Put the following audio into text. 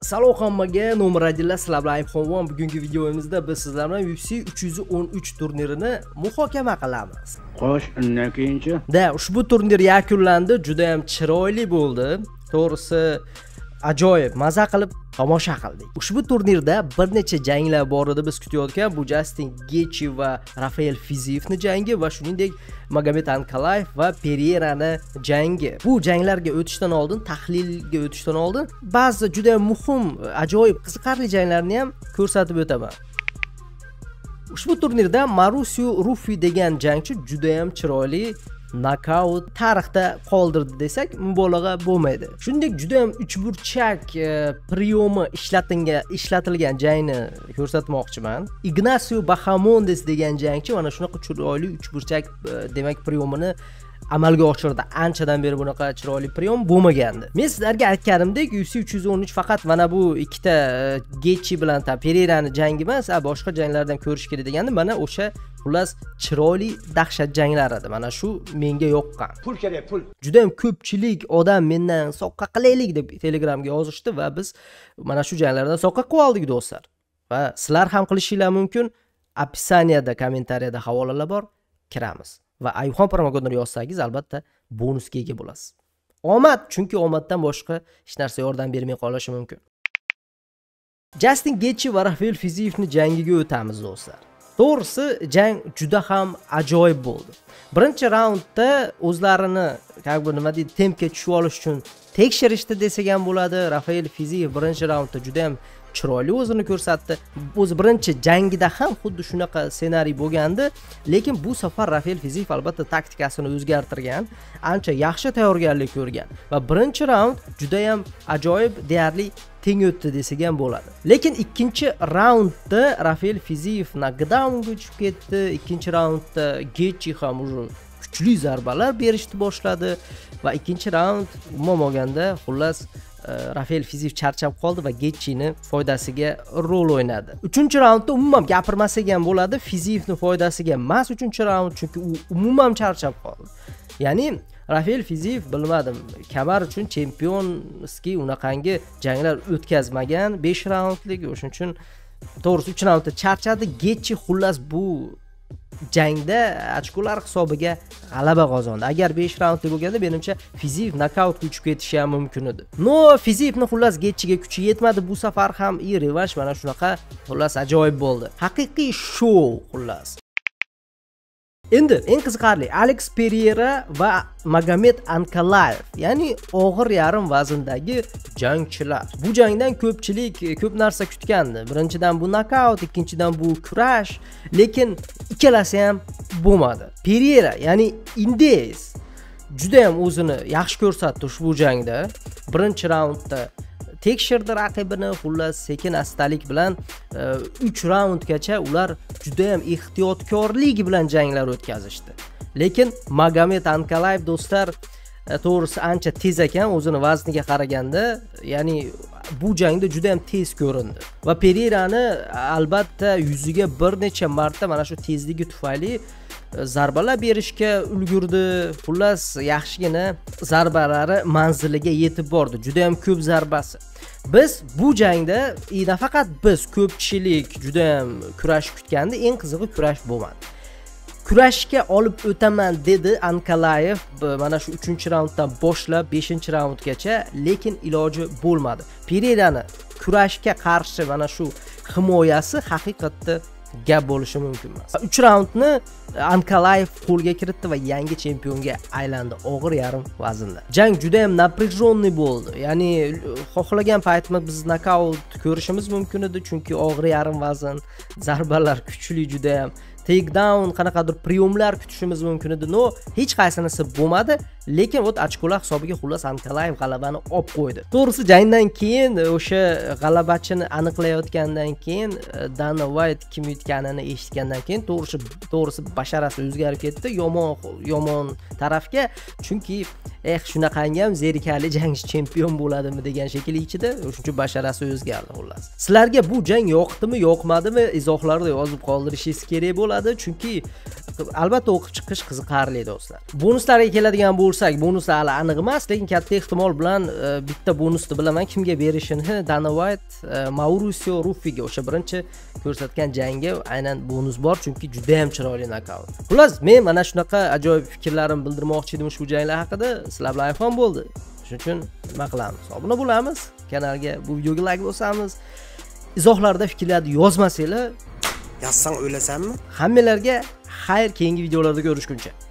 Salom hammaga, nomradillar, sizlar bilan Aybxonvon. Bugungi videomizda biz sizlar bilan UFC 313 turnirini muhokama qilamiz. Xo'sh, undan keyinchi? Ushbu turnir yakunlandi, juda ham chiroyli bo'ldi. To'g'risi, ajoyib maza qilib tomosha qildik. Ushbu turnirda bir necha janglar bor edi biz kutayotgan. Bu Justin Gaethje va Rafael Fiziyevning jangi va shuningdek Magomed Ankalaev va Pereirani jangi. Bu janglarga o'tishdan oldin, tahlilga o'tishdan oldin ba'zi juda muhim, ajoyib, qiziqarli janglarni ham ko'rsatib o'taman. Ushbu turnirda Marusio Rufi degan jangchi juda ham chiroyli nokaut tarixda qoldirdi desak mubolag'a bo'lmaydi. Shuningdek juda ham uchburchak priyomi ishlatilgan jangni ko'rsatmoqchiman. Ignacio Bahamondes degan jangchi mana shunaqa chiroyli uchburchak demak priyomini amalga oshirdi. Anchadan beri bunaqa chiroyli priyom bo'lmagandi. Men sizlarga aytganimdek, UFC 313 faqat mana bu ikkita Gaethje bilan Pereirani jangi emas, boshqa janglardan ko'rish kerak degandim. Mana o'sha xullas chiroyli dahshat janglar edi. Mana shu menga yoqqan. Pul kerak, pul. Juda ham ko'pchilik odam mendan soqqa qilaylik deb Telegramga yozishdi va biz mana shu janglardan soqqa qilib oldik do'stlar. Va sizlar ham qilishinglar mumkin. Описаниеda, kommentariyada havolalar bor. Kiramiz. Va Aybxon promokodini yozsangiz albatta bonusga ega bo'lasiz. Omad, chunki omaddan boshqa hech narsa yordam bermay qolishi mumkin. Justin Gaethje va Rafael Fiziyevning jangiga o'tamiz do'stlar. To'g'risi, jang juda ham ajoyib bo'ldi. Birinchi raundda o'zlarini, nima deydi, tempga tushib olish uchun tekshirishdi desak ham bo'ladi. Rafael Fiziyev birinchi raundda juda ham chiroyli o'zini ko'rsatdi. O'z birinchi jangida ham xuddi shunaqa ssenariy bo'lgandi, lekin bu safar Rafael Fiziyev albatta taktikasini o'zgartirgan, ancha yaxshi tayyorgarlik ko'rgan va birinchi raund juda ham ajoyib, deyarli teng o'tdi desak ham bo'ladi. Lekin ikkinchi raundda Rafael Fiziyev knockdownga tushib ketdi. Ikkinchi raundda Gaethje ham kuchli zarbalar berishni boshladi va ikkinchi raund umuman olganda xullas Rafael Fiziyev charchab qoldi va Gaethjening foydasiga rol o'ynadi. 3-raundda umuman gapirmasak ham bo'ladi, Fiziyevning foydasiga emas 3-raund, chunki u umuman charchab qoldi. Ya'ni Rafael Fiziyev bilmadim, kamar uchun chempionski unaqangi janglar o'tkazmagan 5 raundlik, o'shuning uchun to'g'risi 3 raundda charchadi. Gaethje xullas bu jangda ochkolar hisobiga g'alaba qozondi. Agar 5 raundli bo'lganda menimcha Fiziyev nokautga uchib ketishi ham mumkin edi. No, Fiziyevning xullas Gaethjega kuchi yetmadi. Bu safar ham revansh mana shunaqa xullas ajoyib bo'ldi. Haqiqiy shou xullas. Endi eng qiziqarli Alex Pereira va Magomed Ankalaev, ya'ni og'ir yarim vazndagi jangchilar. Bu jangdan ko'pchilik ko'p narsa kutgandi. Birinchidan bu nokaut, ikkinchidan bu kurash, lekin ikkalasi ham bo'lmadi. Pereira, ya'ni indeys, juda ham o'zini yaxshi ko'rsatdi ushbu jangda. Birinchi raundda tekshirdi raqibini, xullas sekin astalik bilan 3 raundgacha ular juda ham ehtiyotkorlik bilan janglar o'tkazishdi. Lekin Magomed Ankalaev do'stlar to'g'risi ancha tez ekan o'zini vazniga qaraganda, ya'ni bu jangda juda ham tez ko'rindi. Va Pereirani albatta yuziga bir necha marta mana shu tezligi tufayli zarbalar berishga ulgurdi. Xullas yaxshigina zarbalari manziliga yetib bordi. Juda ham ko'p zarbasi. Biz bu jangda nafaqat biz ko'pchilik juda ham kurash kutgandi, eng qizig'i kurash bo'lmadi. Kurashga olib o'taman dedi Ankalaev mana shu 3-raunddan boshlab 5-raundgacha, lekin iloji bo'lmadi. Pereirani kurashga qarshi mana shu himoyasi haqiqatda gap bo'lishi mumkin emas. 3 raundni Ankalaev qo'lga kiritdi va yangi chempionga aylandi og'ir yarim vaznda. Jang juda ham напряженный bo'ldi. Ya'ni xohlagan paytimiz biz nokaut ko'rishimiz mumkin edi, chunki og'ir yarim vazn, zarbalar kuchli juda ham. Takedown, qanaqadir priyomlar kutishimiz mumkin edi. No, hech qaysinisi bo'lmadi, lekin o't ochkolar hisobiga xullas Ankalaev g'alabani olib qo'ydi. To'g'risi jangdan keyin o'sha g'alabachini aniqlayotgandan keyin Dana White kim yutganini eshitgandan keyin to'g'risi basharasi o'zgarib ketdi yomon tarafga, chunki shunaqangi ham zerikarli jangchi chempion bo'ladimi degan shekilli ichida, o'shuncha basharasi o'zgardi xullas. Sizlarga bu jang yoqdimi, yoqmadimi izohlarda yozib qoldirishingiz kerak bo'ladi. bo'ladi, chunki albatta o'qib chiqish qiziqarli do'stlar. Bonuslarga keladigan bo'lsak, bonuslar hali aniq emas, lekin katta ehtimol bilan bitta bonusni bilaman kimga berishini. Dana White Mauricio Ruffiga o'sha birinchi ko'rsatgan jangga aynan bonus bor, chunki juda ham chiroyli nokaut. Xullas, men mana shunaqa ajoyib fikrlarimni bildirmoqchi edim ushbu janglar haqida. Sizlar bilan iPhone bo'ldi. Shuning uchun nima qilamiz? Obuna bo'lamiz, kanalga, bu videoga like bosamiz. Izohlarda fikrlarni yozmasanglar, Yazsang o'lasanmi? hammalarga xayr, keyingi videolarda ko'rishguncha.